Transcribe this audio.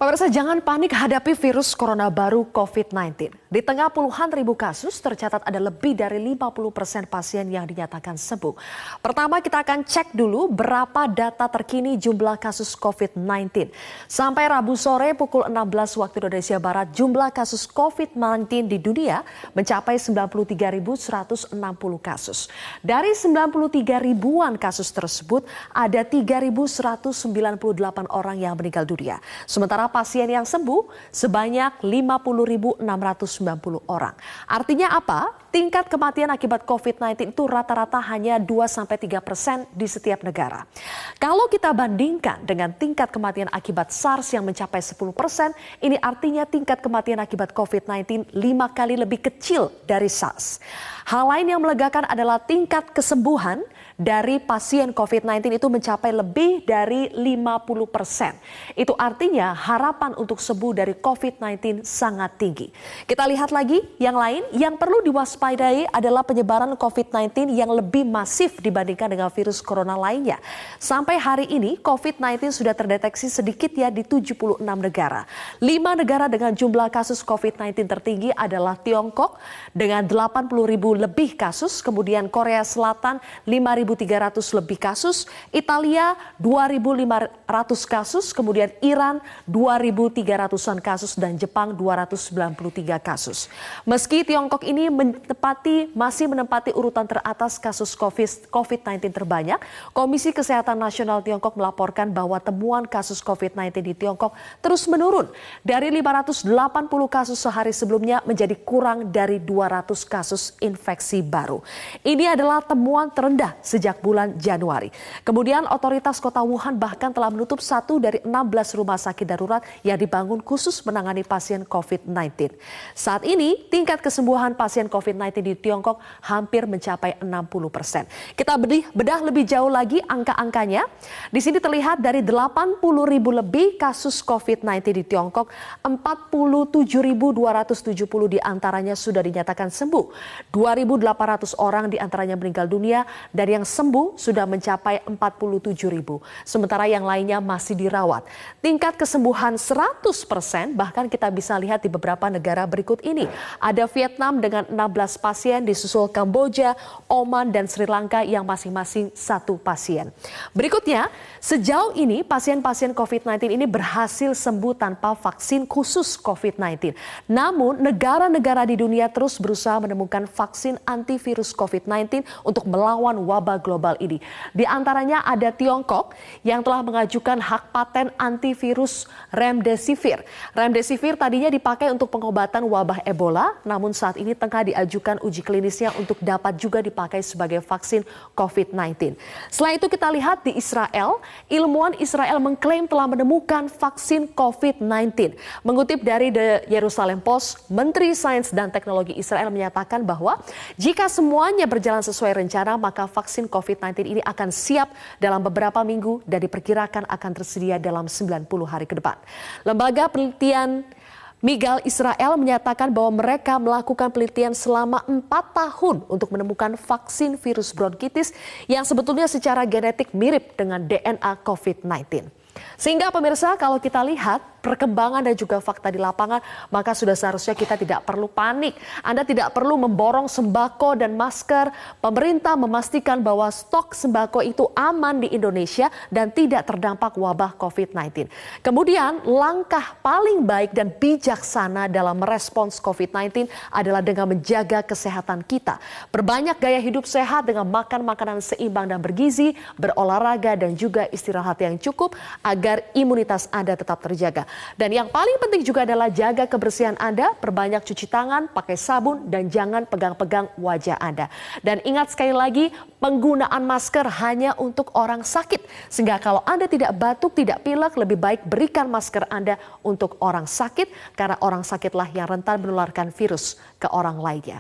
Pemirsa, jangan panik hadapi virus corona baru COVID-19. Di tengah puluhan ribu kasus, tercatat ada lebih dari 50% pasien yang dinyatakan sembuh. Pertama, kita akan cek dulu berapa data terkini jumlah kasus COVID-19. Sampai Rabu sore pukul 16 waktu Indonesia Barat, jumlah kasus COVID-19 di dunia mencapai 93.160 kasus. Dari 93 ribuan kasus tersebut, ada 3.198 orang yang meninggal dunia. Sementara pasien yang sembuh sebanyak 50.690 orang. Artinya apa? Tingkat kematian akibat COVID-19 itu rata-rata hanya 2-3% di setiap negara. Kalau kita bandingkan dengan tingkat kematian akibat SARS yang mencapai 10%, ini artinya tingkat kematian akibat COVID-19 5 kali lebih kecil dari SARS. Hal lain yang melegakan adalah tingkat kesembuhan dari pasien COVID-19 itu mencapai lebih dari 50%. Itu artinya harapan untuk sembuh dari COVID-19 sangat tinggi. Kita lihat lagi yang lain yang perlu diwaspadai adalah penyebaran COVID-19 yang lebih masif dibandingkan dengan virus corona lainnya. Sampai hari ini COVID-19 sudah terdeteksi sedikitnya di 76 negara. 5 negara dengan jumlah kasus COVID-19 tertinggi adalah Tiongkok dengan 80.000 lebih kasus, kemudian Korea Selatan 5.300 lebih kasus, Italia 2.500 kasus, kemudian Iran 2.300-an kasus dan Jepang 293 kasus. Meski Tiongkok ini masih menempati urutan teratas kasus COVID-19 terbanyak, Komisi Kesehatan Nasional Tiongkok melaporkan bahwa temuan kasus COVID-19 di Tiongkok terus menurun. Dari 580 kasus sehari sebelumnya menjadi kurang dari 200 kasus infeksi baru. Ini adalah temuan terendah sejak bulan Januari. Kemudian otoritas kota Wuhan bahkan telah menutup 1 dari 16 rumah sakit darurat yang dibangun khusus menangani pasien COVID-19. Saat ini tingkat kesembuhan pasien COVID-19 di Tiongkok hampir mencapai 60%. Kita bedah lebih jauh lagi angka-angkanya. Di sini terlihat dari 80.000 lebih kasus COVID-19 di Tiongkok, 47.270 diantaranya sudah dinyatakan sembuh. 2.800 orang diantaranya meninggal dunia dan yang sembuh sudah mencapai 47.000. Sementara yang lainnya masih dirawat. Tingkat kesembuhan 100% bahkan kita bisa lihat di beberapa negara berikut ini. Ada Vietnam dengan 16 pasien, disusul Kamboja, Oman, dan Sri Lanka yang masing-masing 1 pasien. Berikutnya, sejauh ini pasien-pasien COVID-19 ini berhasil sembuh tanpa vaksin khusus COVID-19. Namun, negara-negara di dunia terus berusaha menemukan vaksin antivirus COVID-19 untuk melawan wabah global ini. Di antaranya ada Tiongkok yang telah mengajukan hak paten antivirus Remdesivir. Remdesivir tadinya dipakai untuk pengobatan wabah Ebola, namun saat ini tengah diajukan uji klinisnya untuk dapat juga dipakai sebagai vaksin COVID-19. Selain itu kita lihat di Israel, ilmuwan Israel mengklaim telah menemukan vaksin COVID-19. Mengutip dari The Jerusalem Post, Menteri Sains dan Teknologi Israel menyatakan bahwa jika semuanya berjalan sesuai rencana, maka vaksin COVID-19 ini akan siap dalam beberapa minggu dan diperkirakan akan tersedia dalam 90 hari ke depan. Lembaga penelitian Migal Israel menyatakan bahwa mereka melakukan penelitian selama 4 tahun untuk menemukan vaksin virus bronkitis yang sebetulnya secara genetik mirip dengan DNA COVID-19. Sehingga pemirsa, kalau kita lihat perkembangan dan juga fakta di lapangan, maka sudah seharusnya kita tidak perlu panik. Anda tidak perlu memborong sembako dan masker. Pemerintah memastikan bahwa stok sembako itu aman di Indonesia dan tidak terdampak wabah COVID-19. Kemudian langkah paling baik dan bijaksana dalam merespons COVID-19 adalah dengan menjaga kesehatan kita. Berbanyak gaya hidup sehat dengan makan makanan seimbang dan bergizi, berolahraga dan juga istirahat yang cukup agar imunitas Anda tetap terjaga. Dan yang paling penting juga adalah jaga kebersihan Anda, perbanyak cuci tangan, pakai sabun, dan jangan pegang-pegang wajah Anda. Dan ingat sekali lagi, penggunaan masker hanya untuk orang sakit. Sehingga kalau Anda tidak batuk, tidak pilek, lebih baik berikan masker Anda untuk orang sakit, karena orang sakitlah yang rentan menularkan virus ke orang lainnya.